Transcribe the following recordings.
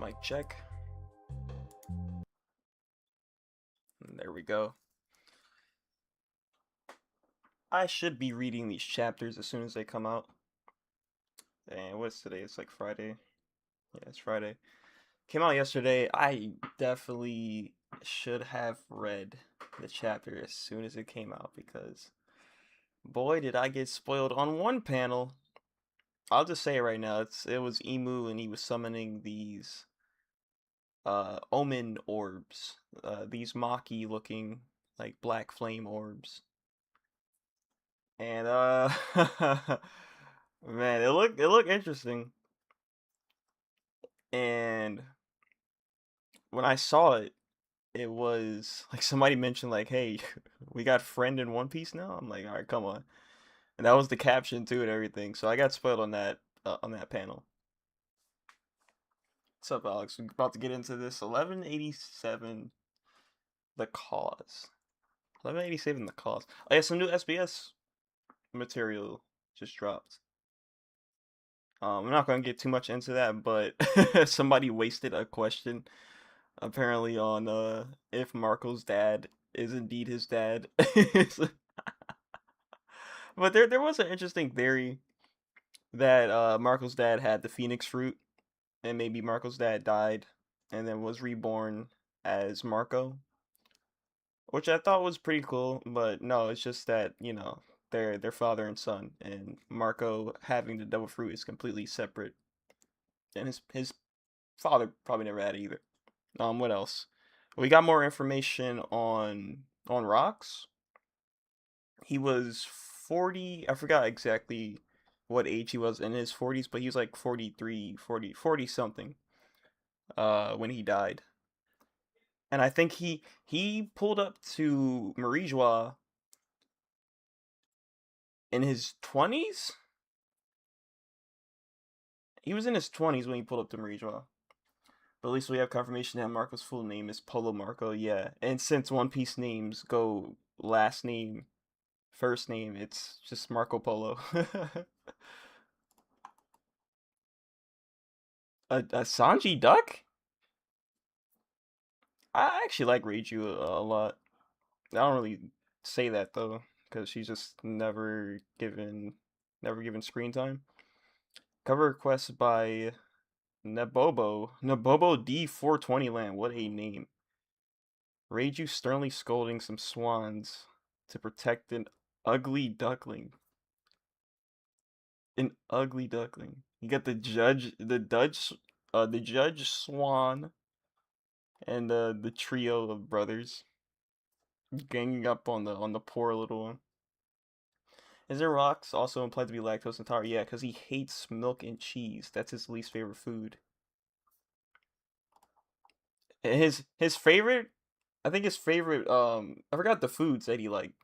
Mic check. And there we go. I should be reading these chapters as soon as they come out. And what's today? It's like Friday. Yeah, it's Friday. Came out yesterday. I definitely should have read the chapter as soon as it came out because boy did I get spoiled on one panel. I'll just say it right now. It was Emu and he was summoning these omen orbs. These Maki looking like black flame orbs. And man, it looked interesting. And when I saw it, it was like somebody mentioned like, "Hey, we got friend in One Piece now." I'm like, "All right, come on." And that was the caption too and everything. So I got spoiled on that panel. What's up, Alex? We're about to get into this 1187 the cause. 1187 the cause. Oh yeah, some new SBS material just dropped. I'm not gonna get too much into that, but somebody wasted a question apparently on if Marco's dad is indeed his dad. But there was an interesting theory that Marco's dad had the Phoenix fruit, and maybe Marco's dad died and then was reborn as Marco, which I thought was pretty cool. But no, it's just that they're father and son, and Marco having the devil fruit is completely separate, and his father probably never had it either. What else? We got more information on Rocks. He was 40. I forgot exactly what age he was in his 40s, but he was like 43, 40 something when he died. And I think he pulled up to Marie-Joie in his 20s. He was in his 20s when he pulled up to Marie-Joie. But at least we have confirmation that Marco's full name is Polo Marco, yeah. And since One Piece names go last name, first name, it's just Marco Polo. A Sanji Duck? I actually like Reiju a lot. I don't really say that though, because she's just never given screen time. Cover request by Nabobo D420 Land. What a name. Reiju sternly scolding some swans to protect an ugly duckling. An ugly duckling. You got the judge Swan, and the trio of brothers ganging up on the poor little one. Isn't Rocks also implied to be lactose intolerant? Yeah, because he hates milk and cheese. That's his least favorite food. His favorite, I think his favorite, I forgot the foods that he liked,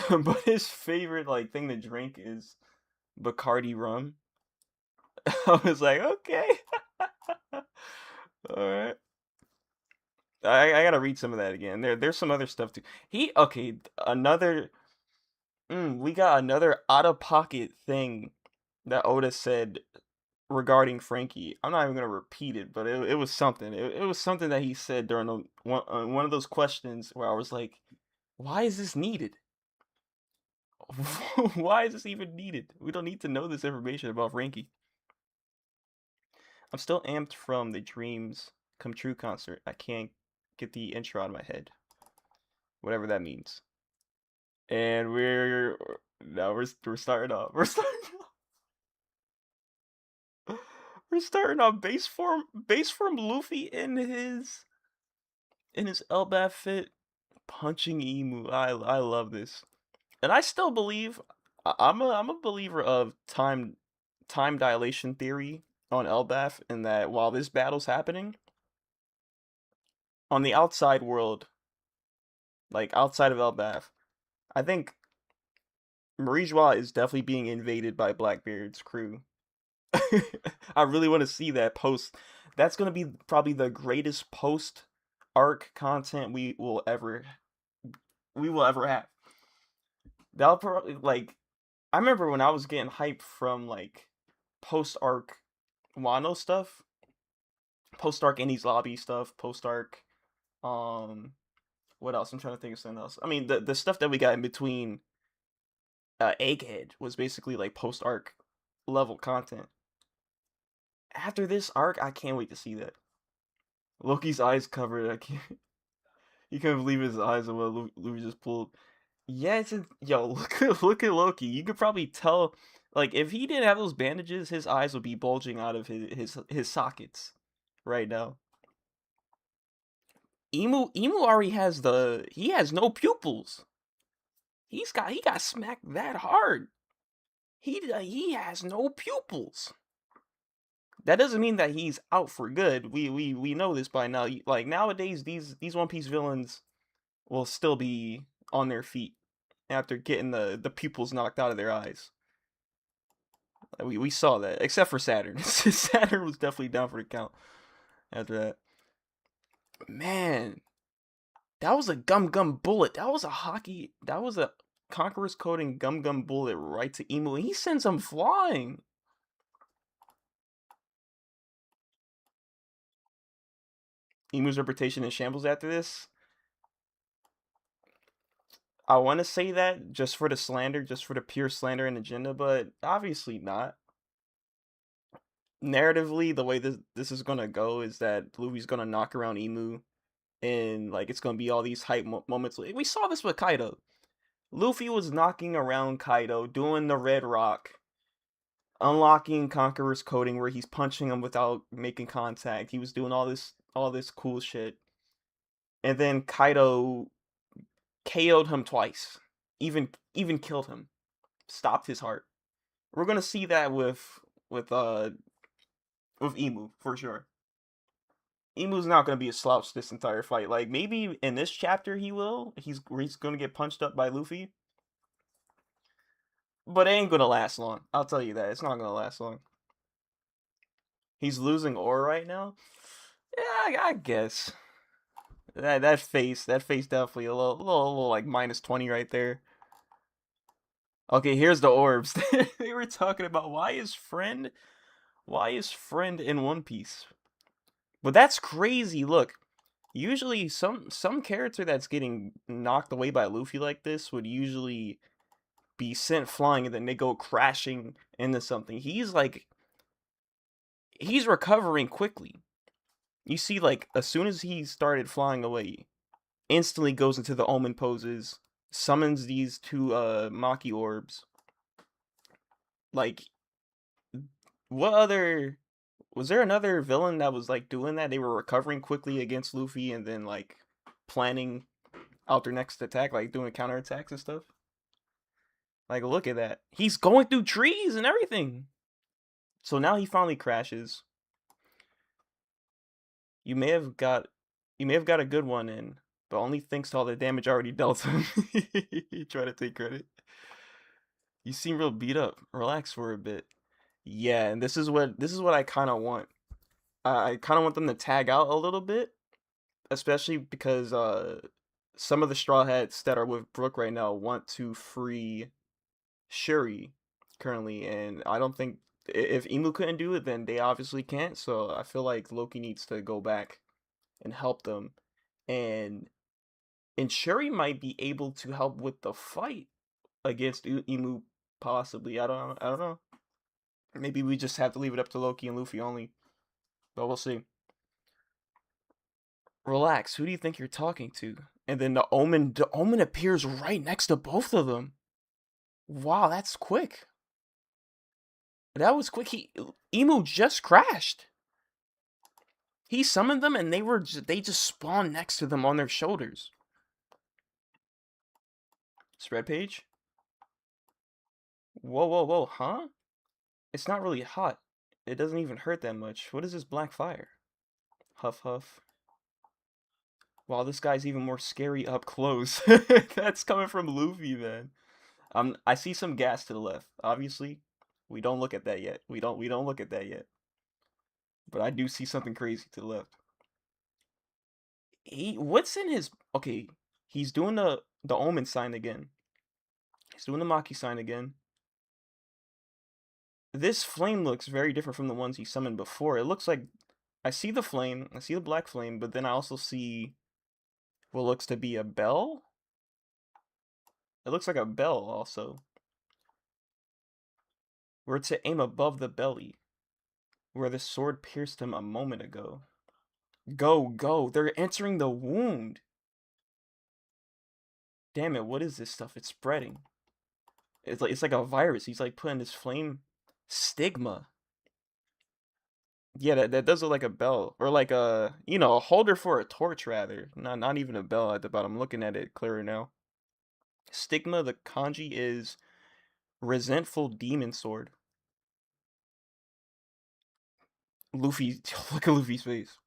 but his favorite like thing to drink is Bacardi rum. I was like, okay, all right. I gotta read some of that again. There's some other stuff too. Another. We got another out of pocket thing that Oda said regarding Frankie. I'm not even gonna repeat it, but it was something. It was something that he said during one of those questions where I was like, "Why is this needed? Why is this even needed? We don't need to know this information about Frankie." I'm still amped from the Dreams Come True concert. I can't get the intro out of my head, whatever that means. And we're starting off. We're starting off base form Luffy in his Elbaf fit, punching Emu. I love this, and I still believe I'm a believer of time dilation theory on Elbaf, in that while this battle's happening on the outside world, like outside of Elbaf, I think Marie-Joie is definitely being invaded by Blackbeard's crew. I really want to see that post. That's gonna be probably the greatest post arc content we will ever have. That'll probably like I remember when I was getting hyped from like post arc Wano stuff. post arc Enies lobby stuff, post arc. What else? I'm trying to think of something else. I mean, the stuff that we got in between Egghead was basically like post arc level content. After this arc, I can't wait to see that. Loki's eyes covered. I can't. You can't believe his eyes and what Luffy just pulled. Yeah, yo. Look at Loki. You could probably tell, like, if he didn't have those bandages, his eyes would be bulging out of his sockets right now. Emu already has he has no pupils. He got smacked that hard. He has no pupils. That doesn't mean that he's out for good. We know this by now. Like nowadays, these One Piece villains will still be on their feet after getting the pupils knocked out of their eyes. We saw that, except for Saturn. Saturn was definitely down for the count after that. Man, that was a gum gum bullet. That was a hockey. That was a Conqueror's Coding gum gum bullet right to Emu. He sends him flying. Emu's reputation in shambles after this. I want to say that just for the slander, just for the pure slander and agenda, but obviously not. Narratively, the way this is gonna go is that Luffy's gonna knock around Emu, and like it's gonna be all these hype moments. We saw this with Kaido. Luffy was knocking around Kaido, doing the red rock, unlocking Conqueror's coding where he's punching him without making contact. He was doing all this cool shit, and then Kaido KO'd him twice, even killed him, stopped his heart. We're gonna see that with Emu for sure. Emu's not gonna be a slouch this entire fight. Like maybe in this chapter he will. He's gonna get punched up by Luffy, but it ain't gonna last long. I'll tell you that it's not gonna last long. He's losing ore right now. Yeah, I guess that face definitely a little like -20 right there. Okay, here's the orbs. They were talking about why is friend in One Piece? But that's crazy. Look, usually some character that's getting knocked away by Luffy like this would usually be sent flying and then they go crashing into something. He's recovering quickly. You see, like as soon as he started flying away, instantly goes into the omen poses, summons these two Maki orbs. Like what other was there another villain that was like doing that? They were recovering quickly against Luffy and then like planning out their next attack, like doing counterattacks and stuff. Like look at that. He's going through trees and everything. So now he finally crashes. You may have got a good one in, but only thanks to all the damage already dealt him. Try to take credit. You seem real beat up. Relax for a bit. Yeah, and this is what I kind of want. I kind of want them to tag out a little bit, especially because some of the Straw Hats that are with Brook right now want to free Shuri currently, and I don't think if Emu couldn't do it, then they obviously can't. So I feel like Loki needs to go back and help them, and Shuri might be able to help with the fight against Emu possibly. I don't know. Maybe we just have to leave it up to Loki and Luffy only, but we'll see. Relax. Who do you think you're talking to? And then the Omen appears right next to both of them. Wow, that's quick. That was quick. Emu just crashed. He summoned them, and they just spawned next to them on their shoulders. Spread page. Whoa, whoa, whoa, huh? It's not really hot. It doesn't even hurt that much. What is this black fire? Huff, huff. Wow, this guy's even more scary up close. That's coming from Luffy, man. I see some gas to the left. Obviously, we don't look at that yet. We don't look at that yet. But I do see something crazy to the left. What's in his okay? He's doing the Omen sign again. He's doing the Maki sign again. This flame looks very different from the ones he summoned before. It looks like I see the flame. I see the black flame, but then I also see what looks to be a bell. It looks like a bell also. We're to aim above the belly, where the sword pierced him a moment ago. Go, go. They're entering the wound. Damn it, what is this stuff? It's spreading. It's like a virus. He's like putting this flame stigma. Yeah, that does look like a bell. Or like a holder for a torch rather. Not even a bell at the bottom. I'm looking at it clearer now. Stigma, the kanji is resentful demon sword. Luffy, look at Luffy's face.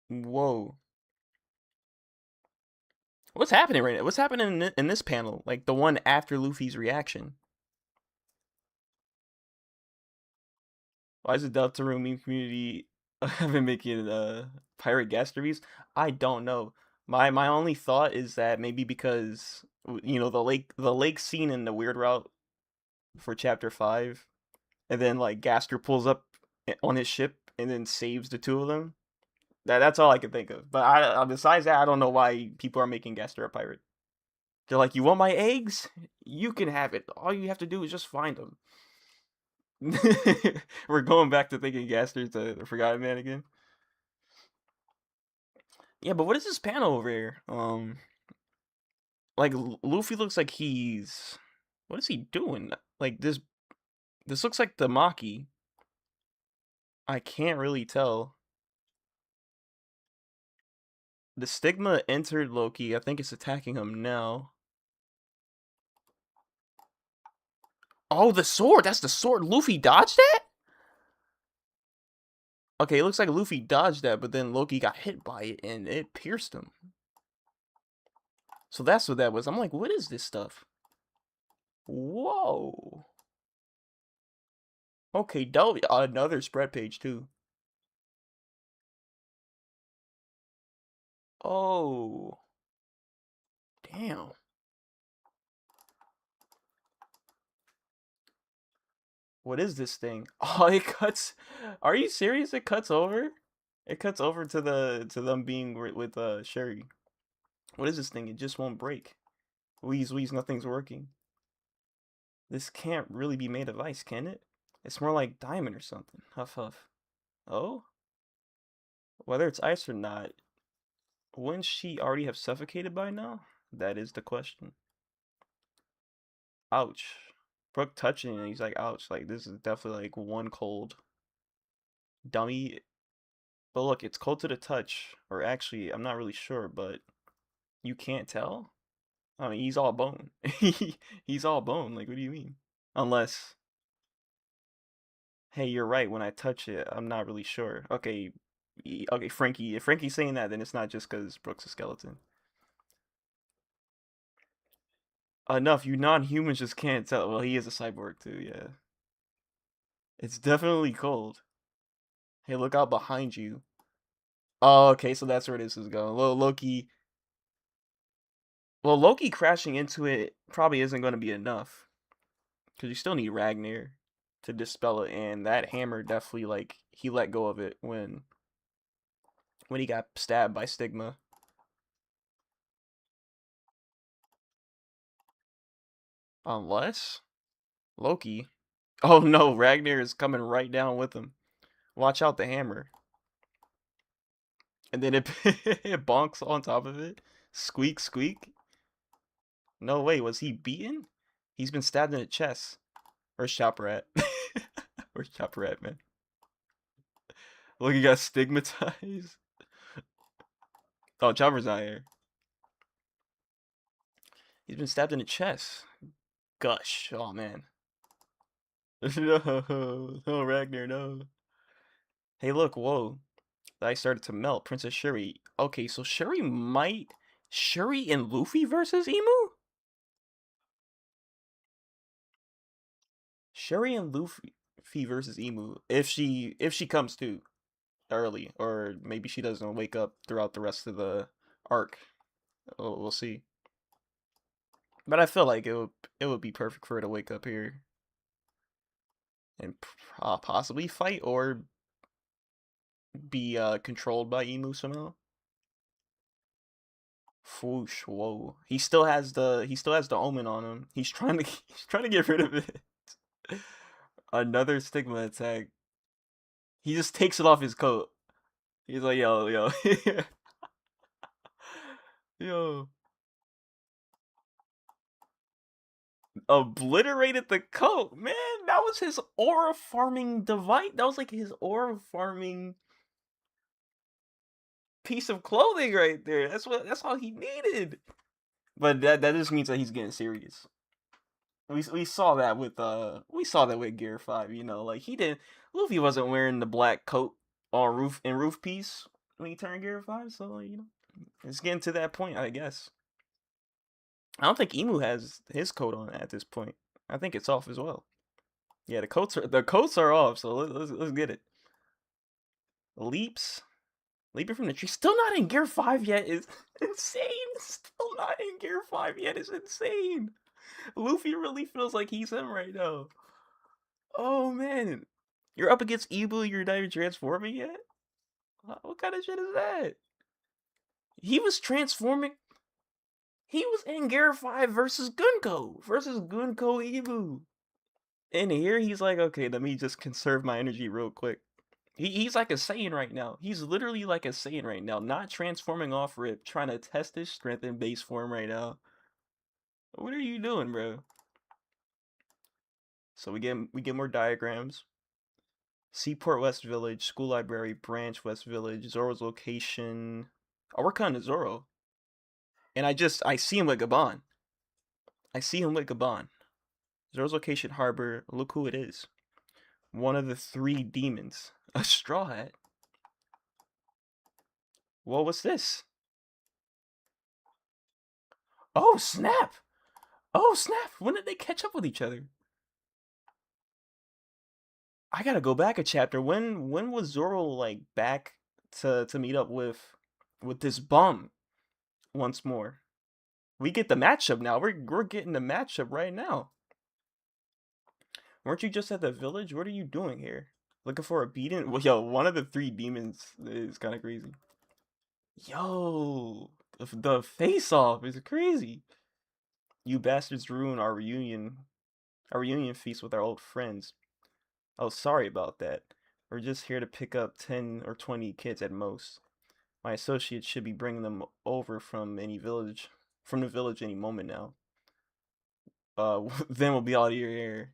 Whoa. What's happening right now? What's happening in this panel? Like the one after Luffy's reaction. Why is the Deltarune meme community have been making pirate gas I don't know. My only thought is that maybe because the lake scene in the Weird Route for chapter 5, and then like Gaster pulls up on his ship and then saves the two of them. That's all I can think of. But besides that, I don't know why people are making Gaster a pirate. They're like, you want my eggs? You can have it. All you have to do is just find them. We're going back to thinking Gaster's the Forgotten Man again. Yeah, but what is this panel over here? Like Luffy looks like he's. What is he doing? Like this. This looks like the Maki. I can't really tell. The stigma entered Loki. I think it's attacking him now. Oh, the sword! That's the sword! Luffy dodged that? Okay, it looks like Luffy dodged that, but then Loki got hit by it and it pierced him. So that's what that was. I'm like, what is this stuff? Whoa. Okay, another spread page too. Oh. Damn. What is this thing? Oh, it cuts. Are you serious? It cuts over? It cuts over to them being with Sherry. What is this thing? It just won't break. Wheeze, wheeze, nothing's working. This can't really be made of ice, can it? It's more like diamond or something. Huff, huff. Oh? Whether it's ice or not, wouldn't she already have suffocated by now? That is the question. Ouch. Brooke touching it, he's like, ouch. Like, this is definitely like one cold. Dummy. But look, it's cold to the touch. Or actually, I'm not really sure, but you can't tell? I mean, he's all bone. He's all bone. Like, what do you mean? Unless, hey, you're right. When I touch it, I'm not really sure. Okay, okay, Frankie. If Frankie's saying that, then it's not just because Brooke's a skeleton. Enough. You non-humans just can't tell. Well, he is a cyborg too. Yeah, it's definitely cold. Hey, look out behind you. Oh, okay, so that's where this is going. Little Loki. Well, Loki crashing into it probably isn't going to be enough because you still need Ragnar to dispel it, and that hammer definitely like he let go of it when he got stabbed by Stigma. Unless Loki. Oh no, Ragnar is coming right down with him. Watch out the hammer. And then it it bonks on top of it. Squeak, squeak. No way, was he beaten? He's been stabbed in the chest. Where's Chopper at? Where's Chopper at, man? Look, he got stigmatized. Oh, Chopper's not here. He's been stabbed in the chest. Gush. Oh man. No, no, Ragnar, no. Hey, look, whoa. The ice started to melt. Princess Shuri. Okay, so Shuri and Luffy versus Emu? Shuri and Luffy versus Emu. If she comes to early, or maybe she doesn't wake up throughout the rest of the arc. We'll see. But I feel like it would be perfect for her to wake up here and possibly fight, or be controlled by Emu somehow. Whoosh, whoa. He still has the omen on him. He's trying to he's trying to get rid of it. Another stigma attack. He just takes it off his coat. He's like, yo, yo, yo. Obliterated the coat, man. That was his aura farming device. That was like his aura farming piece of clothing right there. That's all he needed. But that just means that he's getting serious. We saw that with Gear 5, like he didn't Luffy wasn't wearing the black coat on roof piece when he turned Gear 5, so it's getting to that point, I guess. I don't think Emu has his coat on at this point. I think it's off as well. Yeah, the coats are off, so let's get it. Leaps. Leaping from the tree. Still not in Gear 5 yet is insane. Still not in Gear 5 yet is insane. Luffy really feels like he's him right now. Oh man. You're up against Ebu, you're not even transforming yet? What kind of shit is that? He was transforming. He was in Gear 5 versus Gunko. Versus Gunko Ebu. And here he's like, okay, let me just conserve my energy real quick. He's like a Saiyan right now. He's literally like a Saiyan right now. Not transforming off rip, trying to test his strength in base form right now. What are you doing, bro? So we get more diagrams. Seaport West Village, School Library, Branch West Village, Zoro's location. Oh, we're cutting to Zoro. And I see him with Gabon. I see him with Gabon. Zoro's location, Harbor. Look who it is. One of the three demons. A straw hat. Well, what's this? Oh, snap! Oh, snap! When did they catch up with each other? I gotta go back a chapter. When was Zoro like back to meet up with this bum once more? We get the matchup now. We're getting the matchup right now. Weren't you just at the village? What are you doing here? Looking for a beating? Well, yo, one of the three demons is kind of crazy. Yo, the face off is crazy. You bastards ruin our reunion feast with our old friends. Oh, sorry about that. We're just here to pick up 10 or 20 kids at most. My associates should be bringing them over from the village any moment now. Then we'll be out of your hair.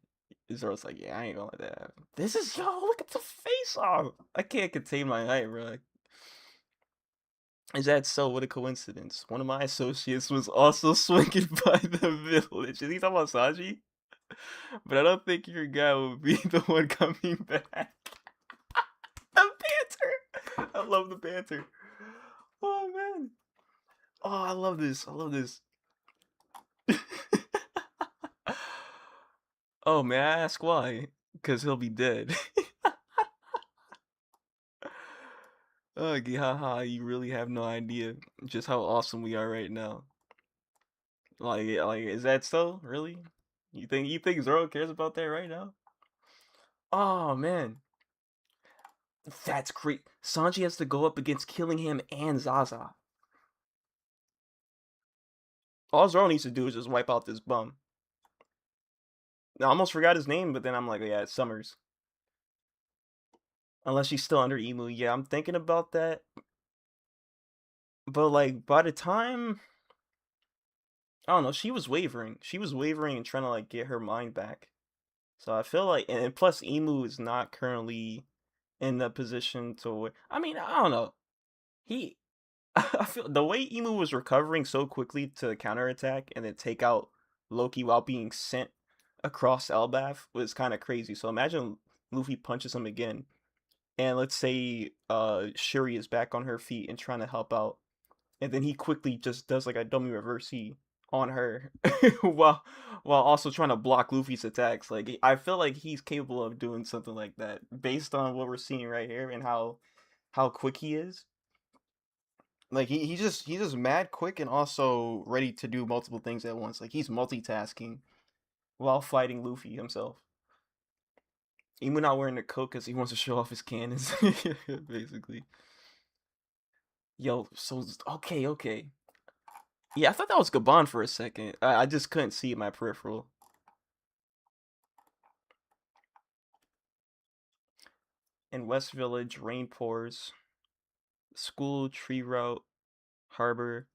Zoro's like, yeah, I ain't gonna let that happen. This is, yo, look at the face off. I can't contain my height, bro. Is that so? What a coincidence. One of my associates was also swinging by the village. Is he talking about Sanji? But I don't think your guy will be the one coming back. The banter! I love the banter. Oh, man. Oh, I love this. I love this. Oh, may I ask why? Because he'll be dead. Oh, haha, you really have no idea just how awesome we are right now. Like, is that so? Really? You think Zoro cares about that right now? Oh man, that's great. Sanji has to go up against Killingham and Zaza. All Zoro needs to do is just wipe out this bum. I almost forgot his name, but then I'm like, yeah, it's Summers. Unless she's still under Emu. Yeah, I'm thinking about that. But like by the time I don't know, she was wavering. She was wavering and trying to like get her mind back. So I feel like, and plus Emu is not currently in the position to. I mean, I don't know. He, I feel the way Emu was recovering so quickly to counterattack and then take out Loki while being sent across Elbaf was kind of crazy. So imagine Luffy punches him again, and let's say Shuri is back on her feet and trying to help out, and then he quickly just does like a dummy reverse E on her while also trying to block Luffy's attacks. Like I feel like he's capable of doing something like that based on what we're seeing right here and how quick he is. Like he's just mad quick and also ready to do multiple things at once. Like he's multitasking while fighting Luffy himself. Even not wearing a coat because he wants to show off his cannons, basically. Yo, so okay, okay. Yeah, I thought that was Gabon for a second. I just couldn't see my peripheral. In West Village, rain pours. School, tree route, harbor.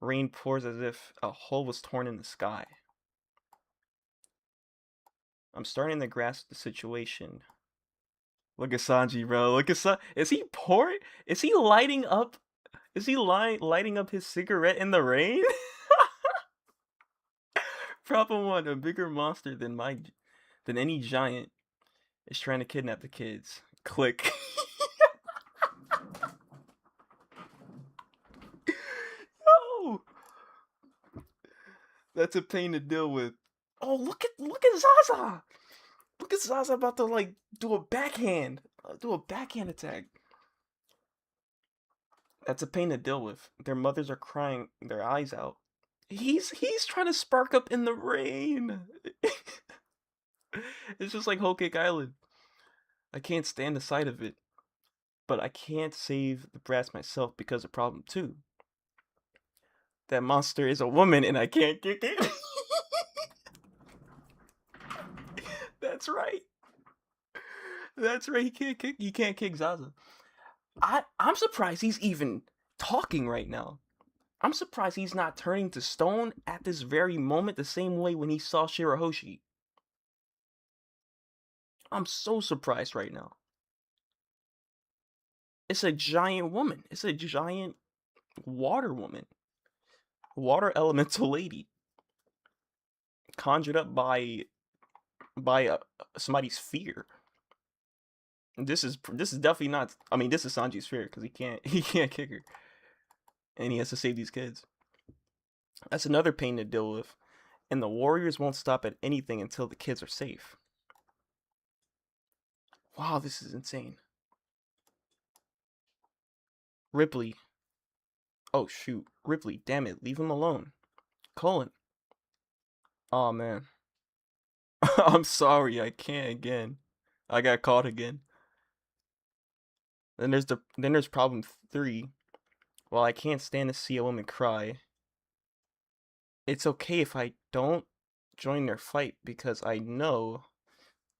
Rain pours as if a hole was torn in the sky. I'm starting to grasp the situation. Look at Sanji, bro. Look at Is he pouring? Is he lighting up? Is he lighting up his cigarette in the rain? Problem one: a bigger monster than any giant is trying to kidnap the kids. Click. No, that's a pain to deal with. Oh, look at Zaza. Look at Zaza about to like do a backhand attack. That's a pain to deal with. Their mothers are crying their eyes out. He's trying to spark up in the rain. It's just like Whole Cake Island. I can't stand the sight of it, but I can't save the brats myself because of problem two. That monster is a woman and I can't kick it. That's right. That's right. He can't kick Zaza. I'm surprised he's even talking right now. I'm surprised he's not turning to stone at this very moment the same way when he saw Shirahoshi. I'm so surprised right now. It's a giant woman. It's a giant water woman. Water elemental lady. Conjured up by somebody's fear. This is definitely not. I mean, this is Sanji's fear because he can't kick her, and he has to save these kids. That's another pain to deal with, and the warriors won't stop at anything until the kids are safe. Wow, this is insane. Ripley. Oh shoot, Ripley. Damn it, leave him alone. Colin. Oh man. I'm sorry, I can't again. I got caught again. Then there's problem three. Well, I can't stand to see a woman cry. It's okay if I don't join their fight because I know.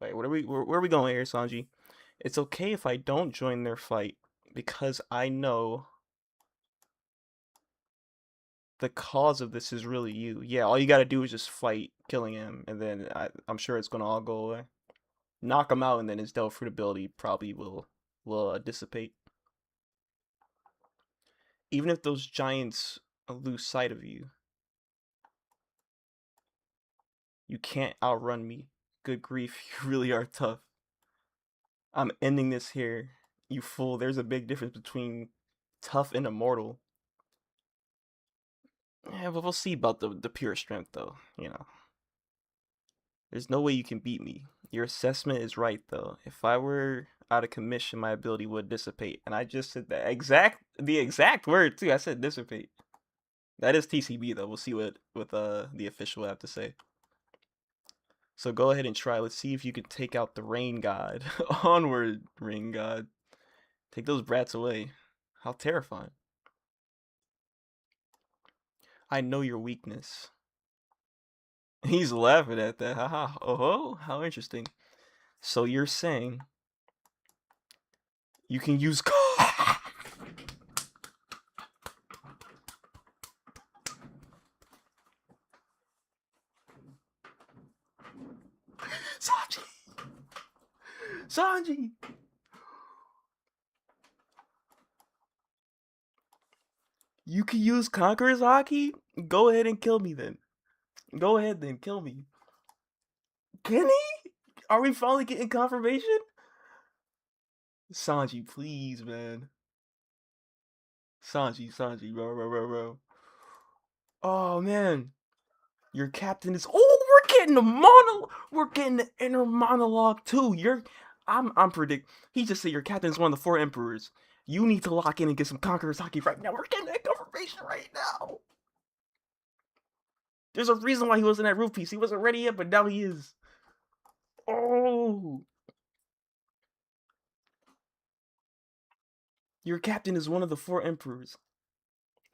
Wait, where are we going here, Sanji? It's okay if I don't join their fight because I know the cause of this is really you. Yeah, all you gotta do is just fight, killing him, and then I'm sure it's gonna all go away. Knock him out, and then his Devil Fruit ability probably will dissipate. Even if those giants lose sight of you, you can't outrun me. Good grief, you really are tough. I'm ending this here, you fool. There's a big difference between tough and immortal. Yeah, but we'll see about the pure strength, though. There's no way you can beat me. Your assessment is right, though. If I were out of commission, my ability would dissipate. And I just said the exact word, too. I said dissipate. That is TCB, though. We'll see what the official have to say. So go ahead and try. Let's see if you can take out the rain god. Onward, rain god. Take those brats away. How terrifying. I know your weakness. He's laughing at that. Haha. Oh, how interesting. So you're saying you can use Sanji. Sanji. You can use Conqueror's Haki? Go ahead and kill me then. Go ahead then, kill me. Can he? Are we finally getting confirmation? Sanji, please, man. Sanji, bro. Oh man, your captain is. Oh, We're getting the inner monologue too. I'm predict. He just said your captain is one of the four emperors. You need to lock in and get some Conqueror's Haki right now. We're getting that confirmation right now. There's a reason why he wasn't at Roof Piece. He wasn't ready yet, but now he is. Oh. Your captain is one of the four emperors.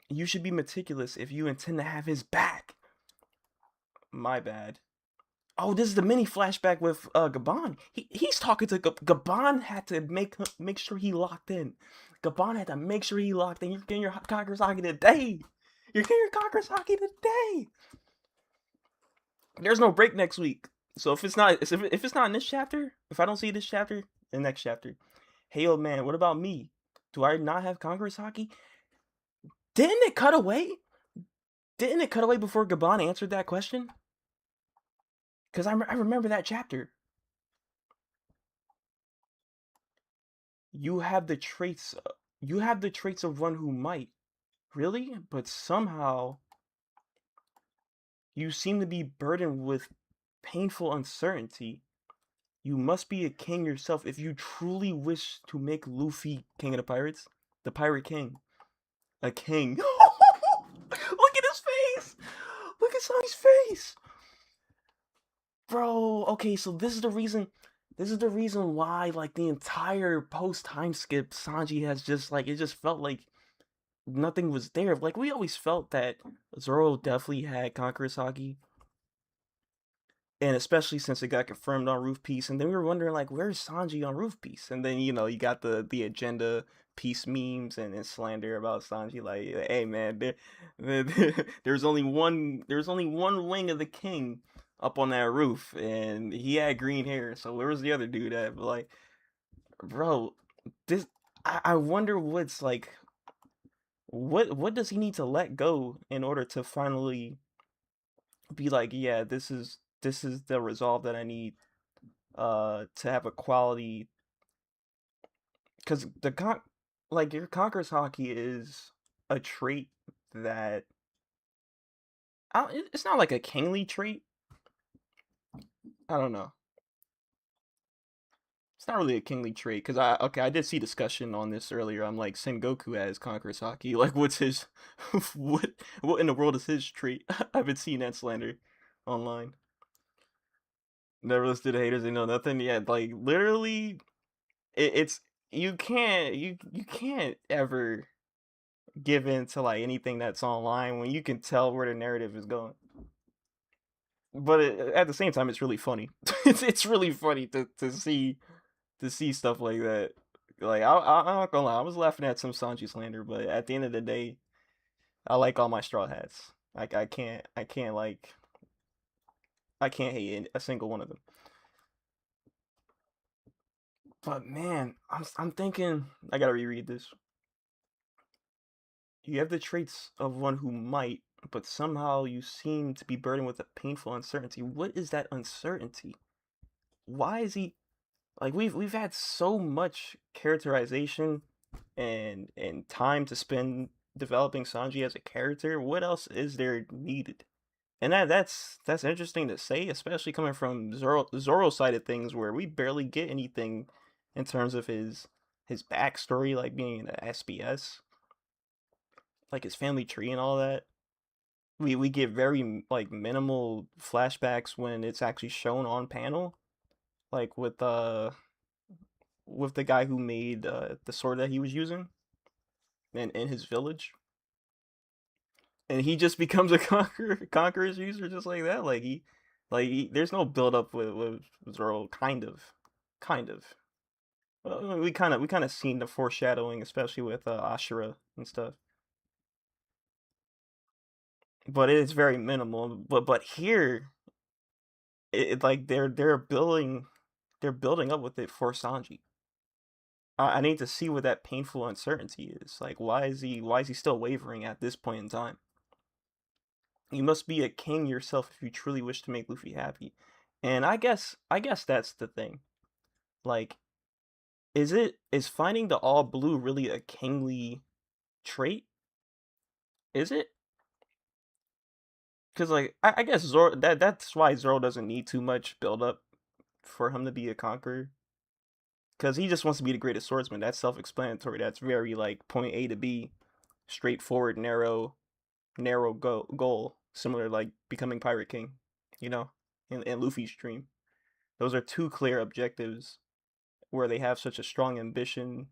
You should be meticulous if you intend to have his back. My bad. Oh, this is the mini flashback with Gabon. He's talking to Gabon. Had to make sure he locked in. Gabon had to make sure he locked in. You're getting your Conqueror's Hockey today. You're getting your Conqueror's Hockey today. There's no break next week. So if it's not in this chapter, if I don't see this chapter, the next chapter. Hey, old man, what about me? Do I not have Conqueror's Hockey? Didn't it cut away? Didn't it cut away before Gabon answered that question? Because I remember that chapter. You have the traits. You have the traits of one who might. Really? But somehow you seem to be burdened with painful uncertainty. You must be a king yourself if you truly wish to make Luffy king of the pirates. The pirate king. A king. Look at his face! Look at Sonny's face! Bro, okay, so this is the reason. This is the reason why, like, the entire post time skip, Sanji has just, like, it just felt like nothing was there. Like, we always felt that Zoro definitely had Conqueror's Haki, and especially since it got confirmed on Roof Piece, and then we were wondering, like, where's Sanji on Roof Piece? And then, you got the agenda piece memes and slander about Sanji, like, hey man, there's only one wing of the king up on that roof, and he had green hair. So where was the other dude at? But, like, bro, this I wonder what's like, what does he need to let go in order to finally be like, yeah, this is the resolve that I need to have a quality, because like, your Conqueror's Hockey is a trait that it's not like a kingly trait. I don't know. It's not really a kingly trait, because I did see discussion on this earlier. I'm like, Sengoku has Conqueror's Hockey. Like, what's his what in the world is his trait? I've been seeing that slander online. Never listed haters, they know nothing. Yeah, like, literally, it's you can't ever give in to, like, anything that's online when you can tell where the narrative is going. But at the same time, it's really funny. It's really funny to see stuff like that. Like, I'm not gonna lie, I was laughing at some Sanji slander, but at the end of the day, I like all my straw hats. Like, I can't hate a single one of them. But man, I'm thinking I gotta reread this. You have the traits of one who might, but somehow you seem to be burdened with a painful uncertainty. What is that uncertainty? Why is he, like, we've had so much characterization and time to spend developing Sanji as a character. What else is there needed? And that's interesting to say, especially coming from Zoro's side of things, where we barely get anything in terms of his backstory, like being in the SBS, like his family tree and all that. We get very, like, minimal flashbacks when it's actually shown on panel, like with the guy who made the sword that he was using in his village, and he just becomes a conqueror's user just like that. There's no build up with Zoro, kind of. Well, we kind of seen the foreshadowing, especially with Ashura and stuff, but it's very minimal. But here, like, they're building up with it for Sanji. I need to see what that painful uncertainty is. Like, why is he still wavering at this point in time? You must be a king yourself if you truly wish to make Luffy happy. And I guess that's the thing. Like, is finding the all blue really a kingly trait? Is it? Because, like, I guess Zoro, that's why Zoro doesn't need too much build up for him to be a conqueror. Because he just wants to be the greatest swordsman. That's self-explanatory. That's very, like, point A to B, straightforward, narrow goal, similar to, like, becoming Pirate King, you know, in Luffy's dream. Those are two clear objectives where they have such a strong ambition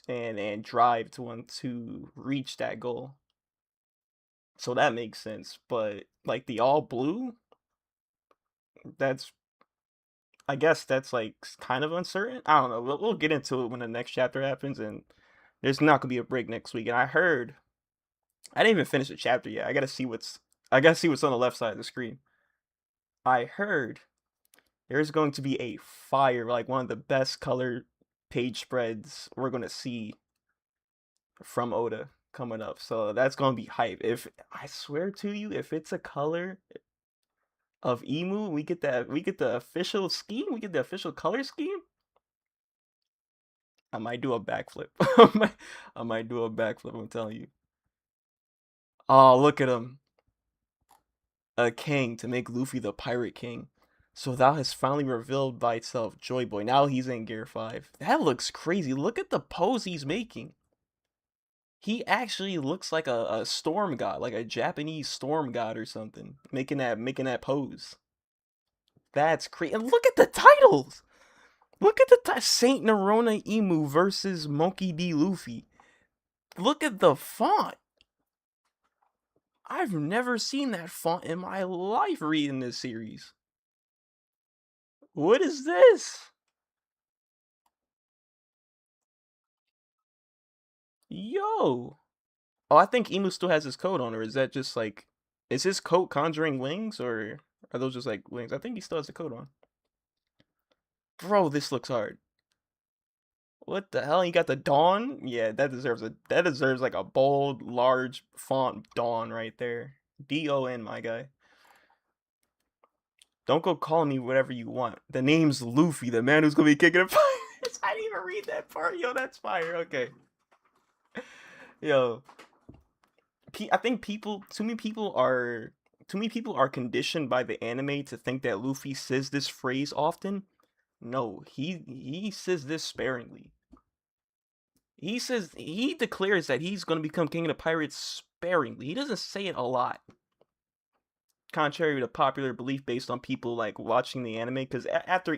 and drive to want to reach that goal. So that makes sense. But like the all blue, that's I guess that's like kind of uncertain. I don't know. We'll get into it when the next chapter happens, and there's not gonna be a break next week. And I heard I didn't even finish the chapter yet. I gotta see what's on the left side of the screen. I heard there's going to be a fire, like one of the best color page spreads we're gonna see from Oda coming up. So that's gonna be hype. If I swear to you, if it's a color of Emu, we get the official scheme, we get the official color scheme. I might do a backflip. I might do a backflip, I'm telling you. Oh, look at him. A king to make Luffy the pirate king. So thou has finally revealed by itself, Joy Boy. Now he's in Gear 5. That looks crazy. Look at the pose he's making. He actually looks like a storm god, like a Japanese storm god or something. Making that pose. That's crazy. And look at the titles. Look at the Saint Nerona Emu versus Monkey D. Luffy. Look at the font. I've never seen that font in my life reading this series. What is this? Yo. Oh, I think Emu still has his coat on, or is that just like, is his coat conjuring wings, or are those just like wings? I think he still has the coat on. Bro, this looks hard. What the hell? He got the Dawn? Yeah, that deserves like a bold, large font Dawn right there. D-O-N, my guy. Don't go calling me whatever you want. The name's Luffy, the man who's gonna be kicking it. I didn't even read that part. Yo, that's fire. Okay. Yo, I think too many people are conditioned by the anime to think that Luffy says this phrase often. No, he says this sparingly. He declares that he's gonna become king of the pirates sparingly. He doesn't say it a lot, contrary to popular belief based on people like watching the anime. Because after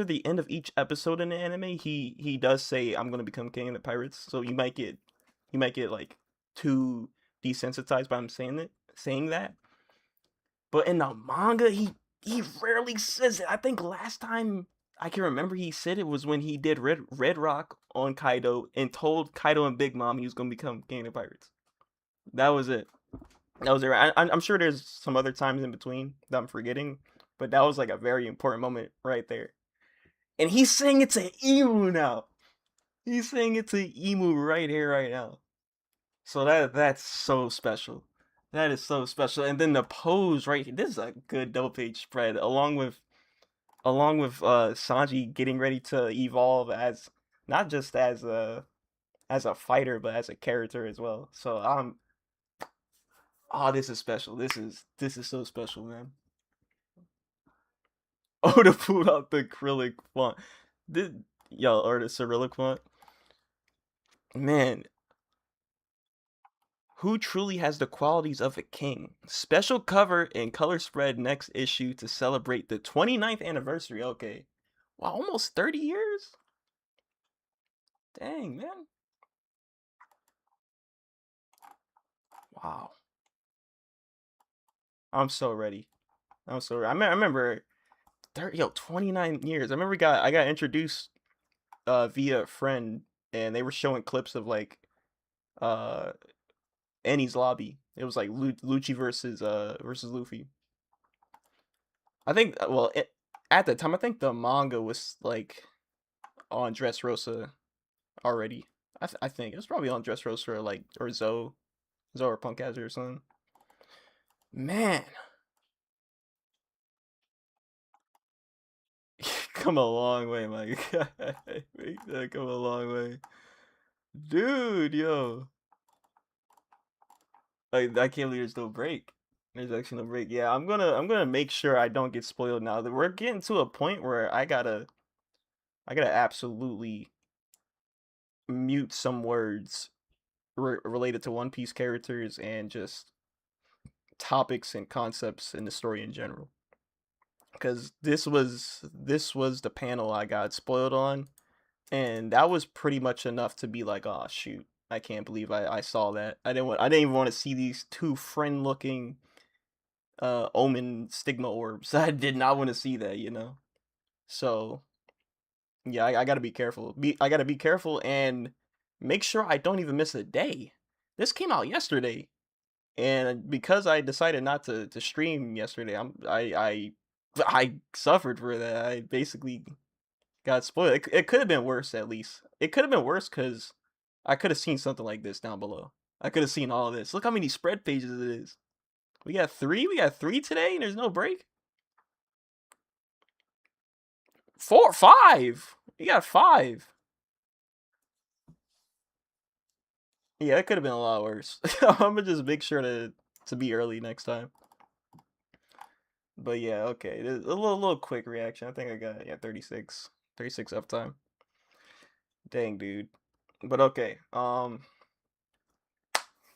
the end of each episode in the anime, he does say, "I'm gonna become king of the pirates." So you might get like too desensitized by him saying that. But in the manga, he rarely says it. I think last time I can remember he said it was when he did Red Rock on Kaido and told Kaido and Big Mom he was gonna become king of the pirates. That was it. That was it. I'm sure there's some other times in between that I'm forgetting, but that was like a very important moment right there. And he's saying it's an emu now. He's saying it's an emu right here, right now. So that's so special. That is so special. And then the pose right here. This is a good double page spread, along with Sanji getting ready to evolve as not just as a fighter, but as a character as well. So oh, this is special. This is so special, man. Oh, to pull out the acrylic font. Did Yo, or the Cyrillic font. Man, who truly has the qualities of a king? Special cover and color spread next issue to celebrate the 29th anniversary. Okay. Wow, almost 30 years? Dang, man. Wow. I'm so ready. I'm so ready. I remember 29 years. I remember I got introduced via a friend, and they were showing clips of like uh Enies Lobby. It was like Lucci versus Luffy. I think at the time I think the manga was like on Dressrosa already. I think it was probably on Dressrosa or like or Zoe or Punk Hazard or something. Man, come a long way, my guy. Come a long way, dude. Yo, like I can't believe there's no break. There's actually no break. Yeah, I'm gonna make sure I don't get spoiled now. That we're getting to a point where I gotta absolutely mute some words related to One Piece characters and just topics and concepts in the story in general. Because this was the panel I got spoiled on, and that was pretty much enough to be like, oh shoot, I can't believe I saw that. I didn't even want to see these two friend looking omen stigma orbs. I did not want to see that, you know. So yeah, I gotta be careful. I gotta be careful and make sure I don't even miss a day. This came out yesterday, and because I decided not to stream yesterday, I suffered for that. I basically got spoiled. It could have been worse, at least. It could have been worse because I could have seen something like this down below. I could have seen all of this. Look how many spread pages it is. We got three. We got three today, and there's no break. Four, five. We got five. Yeah, it could have been a lot worse. I'm gonna just make sure to be early next time. But yeah, okay. A little quick reaction. I think I got, yeah, 36 uptime. Dang, dude. But okay. That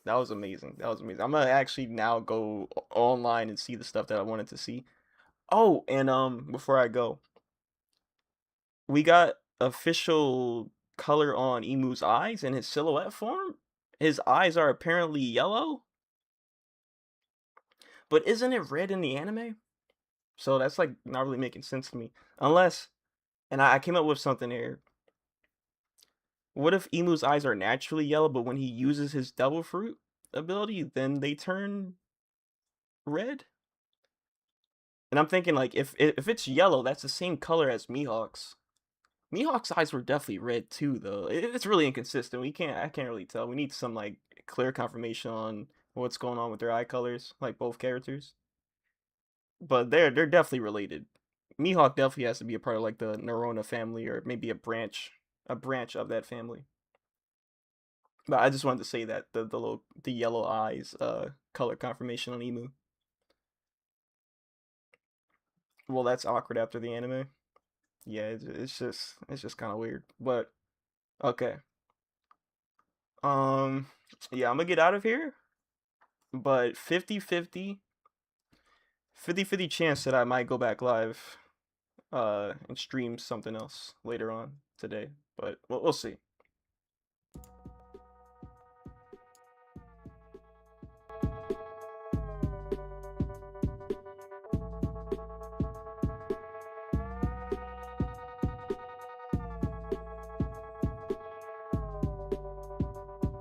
was amazing. That was amazing. I'm gonna actually now go online and see the stuff that I wanted to see. Oh, and before I go, we got official color on Emu's eyes in his silhouette form. His eyes are apparently yellow, but isn't it red in the anime? So that's like not really making sense to me. Unless, and I came up with something here. What if Emu's eyes are naturally yellow, but when he uses his devil fruit ability, then they turn red? And I'm thinking like if it's yellow, that's the same color as Mihawk's. Mihawk's eyes were definitely red too, though. It's really inconsistent. I can't really tell. We need some like clear confirmation on what's going on with their eye colors, like both characters. But they're definitely related. Mihawk definitely has to be a part of like the Neurona family or maybe a branch of that family. But I just wanted to say that the yellow eyes color confirmation on Emu. Well, that's awkward after the anime. Yeah, it's just kind of weird. But okay. Um yeah, I'm gonna get out of here, but 50-50 chance that I might go back live and stream something else later on today. But we'll see.